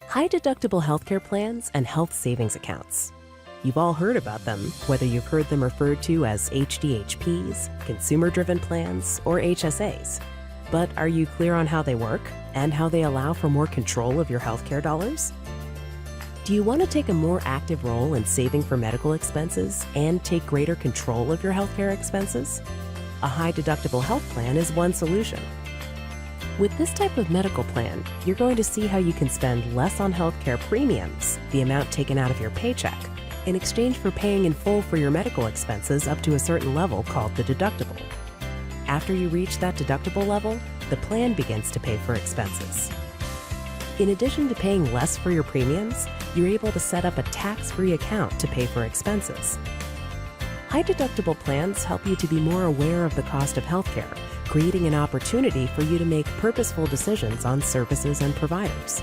High-deductible healthcare plans and health savings accounts. You've all heard about them, whether you've heard them referred to as HDHPs, consumer-driven plans, or HSAs. But are you clear on how they work and how they allow for more control of your healthcare dollars? Do you want to take a more active role in saving for medical expenses and take greater control of your healthcare expenses? A high-deductible health plan is one solution. With this type of medical plan, you're going to see how you can spend less on healthcare premiums, the amount taken out of your paycheck, in exchange for paying in full for your medical expenses up to a certain level called the deductible. After you reach that deductible level, the plan begins to pay for expenses. In addition to paying less for your premiums, you're able to set up a tax-free account to pay for expenses. High-deductible plans help you to be more aware of the cost of healthcare, creating an opportunity for you to make purposeful decisions on services and providers.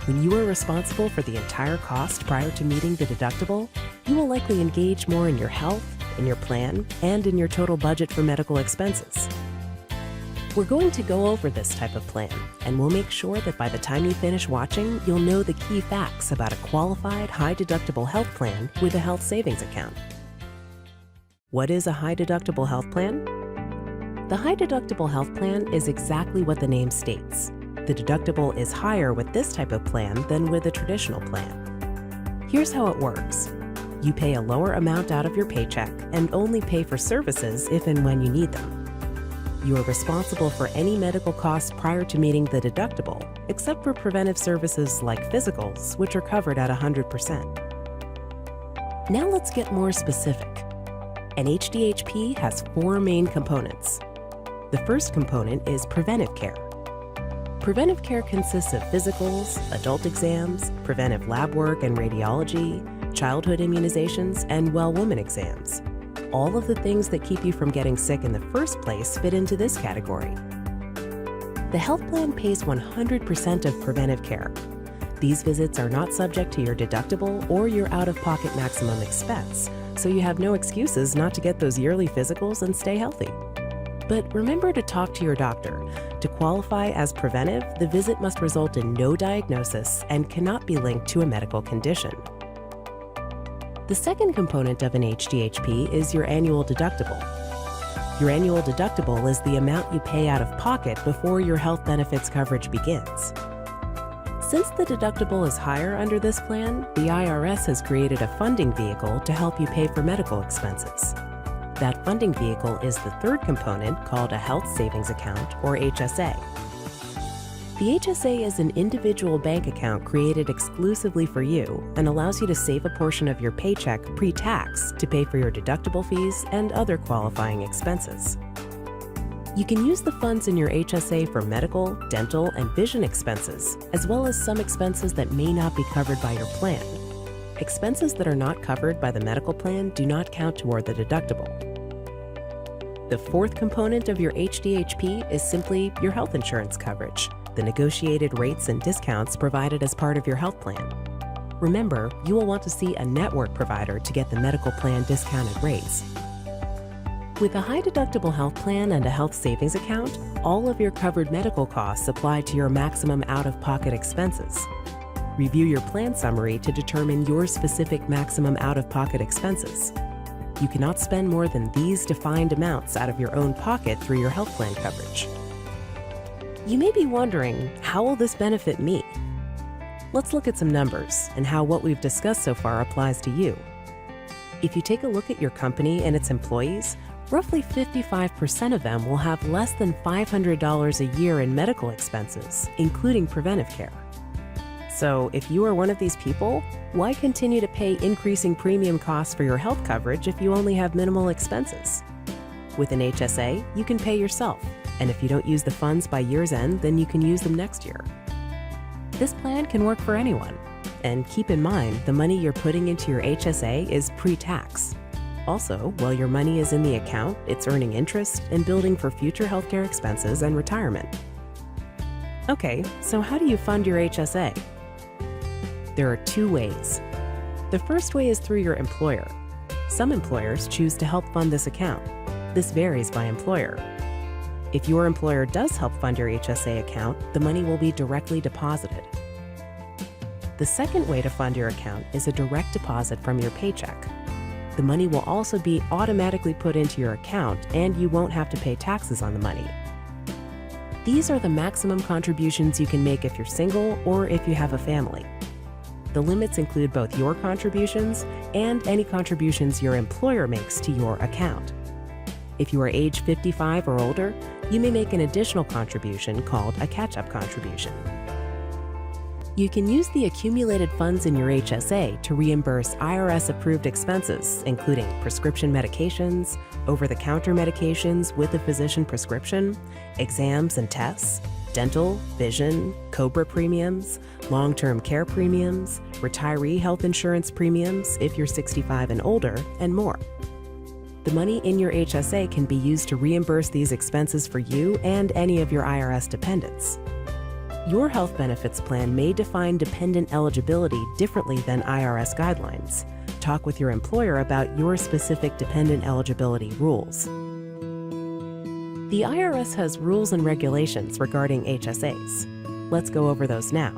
When you are responsible for the entire cost prior to meeting the deductible, you will likely engage more in your health, in your plan, and in your total budget for medical expenses. We're going to go over this type of plan, and we'll make sure that by the time you finish watching, you'll know the key facts about a qualified high-deductible health plan with a health savings account. What is a high-deductible health plan? The high-deductible health plan is exactly what the name states. The deductible is higher with this type of plan than with a traditional plan. Here's how it works. You pay a lower amount out of your paycheck and only pay for services if and when you need them. You are responsible for any medical costs prior to meeting the deductible, except for preventive services like physicals, which are covered at 100%. Now let's get more specific. An HDHP has 4 main components. The first component is preventive care. Preventive care consists of physicals, adult exams, preventive lab work and radiology, childhood immunizations, and well-woman exams. All of the things that keep you from getting sick in the first place fit into this category. The health plan pays 100% of preventive care. These visits are not subject to your deductible or your out-of-pocket maximum expense, so you have no excuses not to get those yearly physicals and stay healthy. But remember to talk to your doctor. To qualify as preventive, the visit must result in no diagnosis and cannot be linked to a medical condition. The second component of an HDHP is your annual deductible. Your annual deductible is the amount you pay out of pocket before your health benefits coverage begins. Since the deductible is higher under this plan, the IRS has created a funding vehicle to help you pay for medical expenses. That funding vehicle is the third component called a health savings account, or HSA. The HSA is an individual bank account created exclusively for you and allows you to save a portion of your paycheck pre-tax to pay for your deductible fees and other qualifying expenses. You can use the funds in your HSA for medical, dental, and vision expenses, as well as some expenses that may not be covered by your plan. Expenses that are not covered by the medical plan do not count toward the deductible. The fourth component of your HDHP is simply your health insurance coverage, the negotiated rates and discounts provided as part of your health plan. Remember, you will want to see a network provider to get the medical plan discounted rates. With a high-deductible health plan and a health savings account, all of your covered medical costs apply to your maximum out-of-pocket expenses. Review your plan summary to determine your specific maximum out-of-pocket expenses. You cannot spend more than these defined amounts out of your own pocket through your health plan coverage. You may be wondering, how will this benefit me? Let's look at some numbers and how what we've discussed so far applies to you. If you take a look at your company and its employees, roughly 55% of them will have less than $500 a year in medical expenses, including preventive care. So if you are one of these people, why continue to pay increasing premium costs for your health coverage if you only have minimal expenses? With an HSA, you can pay yourself, and if you don't use the funds by year's end, then you can use them next year. This plan can work for anyone. And keep in mind, the money you're putting into your HSA is pre-tax. Also, while your money is in the account, it's earning interest and building for future healthcare expenses and retirement. Okay, so how do you fund your HSA? There are 2 ways. The first way is through your employer. Some employers choose to help fund this account. This varies by employer. If your employer does help fund your HSA account, the money will be directly deposited. The second way to fund your account is a direct deposit from your paycheck. The money will also be automatically put into your account, and you won't have to pay taxes on the money. These are the maximum contributions you can make if you're single or if you have a family. The limits include both your contributions and any contributions your employer makes to your account. If you are age 55 or older, you may make an additional contribution called a catch-up contribution. You can use the accumulated funds in your HSA to reimburse IRS-approved expenses, including prescription medications, over-the-counter medications with a physician prescription, exams and tests, dental, vision, COBRA premiums, long-term care premiums, retiree health insurance premiums if you're 65 and older, and more. The money in your HSA can be used to reimburse these expenses for you and any of your IRS dependents. Your health benefits plan may define dependent eligibility differently than IRS guidelines. Talk with your employer about your specific dependent eligibility rules. The IRS has rules and regulations regarding HSAs. Let's go over those now.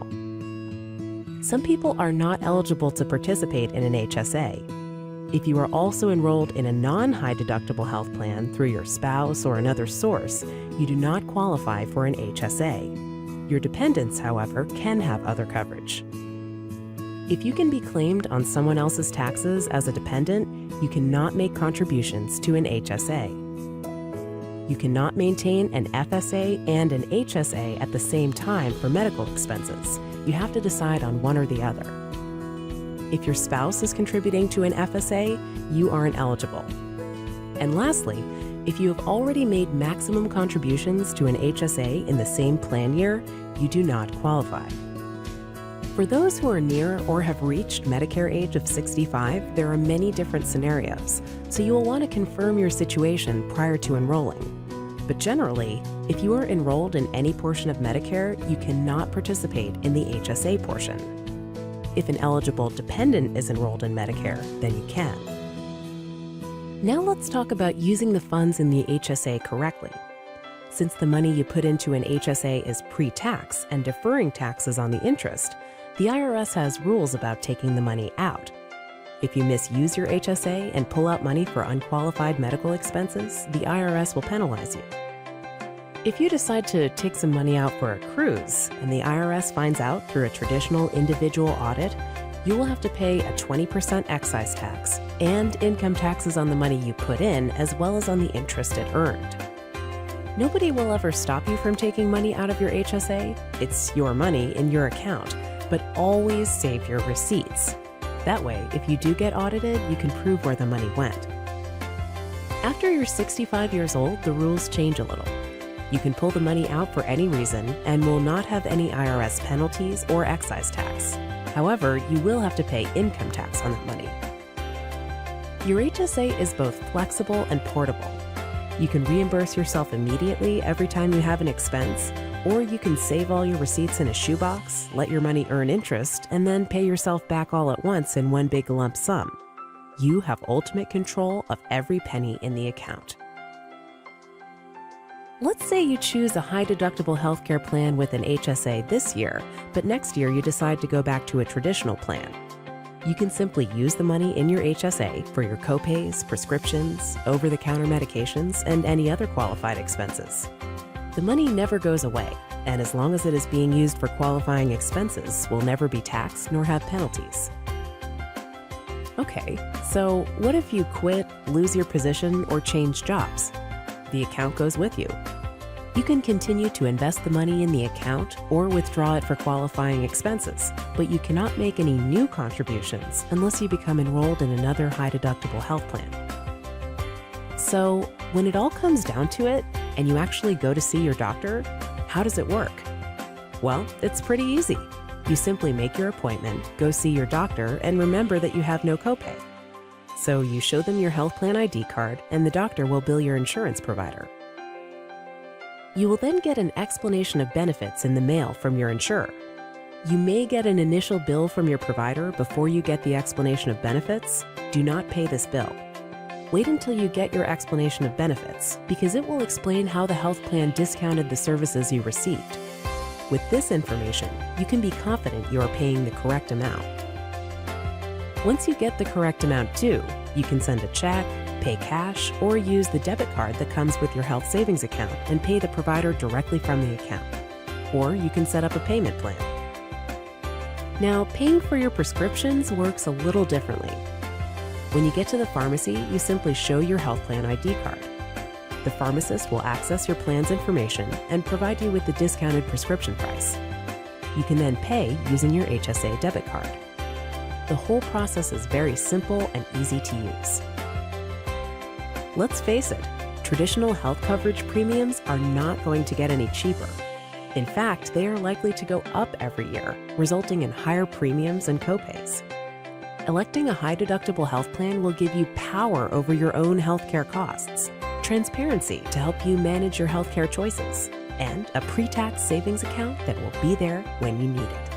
Some people are not eligible to participate in an HSA. If you are also enrolled in a non-high deductible health plan through your spouse or another source, you do not qualify for an HSA. Your dependents, however, can have other coverage. If you can be claimed on someone else's taxes as a dependent, you cannot make contributions to an HSA. You cannot maintain an FSA and an HSA at the same time for medical expenses. You have to decide on one or the other. If your spouse is contributing to an FSA, you aren't eligible. And lastly, if you have already made maximum contributions to an HSA in the same plan year, you do not qualify. For those who are near or have reached Medicare age of 65, there are many different scenarios, so you will want to confirm your situation prior to enrolling. But generally, if you are enrolled in any portion of Medicare, you cannot participate in the HSA portion. If an eligible dependent is enrolled in Medicare, then you can. Now let's talk about using the funds in the HSA correctly. Since the money you put into an HSA is pre-tax and deferring taxes on the interest, the IRS has rules about taking the money out. If you misuse your HSA and pull out money for unqualified medical expenses, the IRS will penalize you. If you decide to take some money out for a cruise and the IRS finds out through a traditional individual audit, you will have to pay a 20% excise tax and income taxes on the money you put in, as well as on the interest it earned. Nobody will ever stop you from taking money out of your HSA. It's your money in your account, but always save your receipts. That way, if you do get audited, you can prove where the money went. After you're 65 years old, the rules change a little. You can pull the money out for any reason and will not have any IRS penalties or excise tax. However, you will have to pay income tax on that money. Your HSA is both flexible and portable. You can reimburse yourself immediately every time you have an expense, or you can save all your receipts in a shoebox, let your money earn interest, and then pay yourself back all at once in one big lump sum. You have ultimate control of every penny in the account. Let's say you choose a high-deductible healthcare plan with an HSA this year, but next year you decide to go back to a traditional plan. You can simply use the money in your HSA for your copays, prescriptions, over-the-counter medications, and any other qualified expenses. The money never goes away, and as long as it is being used for qualifying expenses, will never be taxed nor have penalties. Okay, so what if you quit, lose your position, or change jobs? The account goes with you. You can continue to invest the money in the account or withdraw it for qualifying expenses, but you cannot make any new contributions unless you become enrolled in another high-deductible health plan. So, when it all comes down to it, and you actually go to see your doctor, how does it work? Well, it's pretty easy. You simply make your appointment, go see your doctor, and remember that you have no copay. So you show them your health plan ID card, and the doctor will bill your insurance provider. You will then get an explanation of benefits in the mail from your insurer. You may get an initial bill from your provider before you get the explanation of benefits. Do not pay this bill. Wait until you get your explanation of benefits, because it will explain how the health plan discounted the services you received. With this information, you can be confident you are paying the correct amount. Once you get the correct amount due, you can send a check, pay cash, or use the debit card that comes with your health savings account and pay the provider directly from the account. Or you can set up a payment plan. Now, paying for your prescriptions works a little differently. When you get to the pharmacy, you simply show your health plan ID card. The pharmacist will access your plan's information and provide you with the discounted prescription price. You can then pay using your HSA debit card. The whole process is very simple and easy to use. Let's face it, traditional health coverage premiums are not going to get any cheaper. In fact, they are likely to go up every year, resulting in higher premiums and copays. Electing a high-deductible health plan will give you power over your own healthcare costs, transparency to help you manage your healthcare choices, and a pre-tax savings account that will be there when you need it.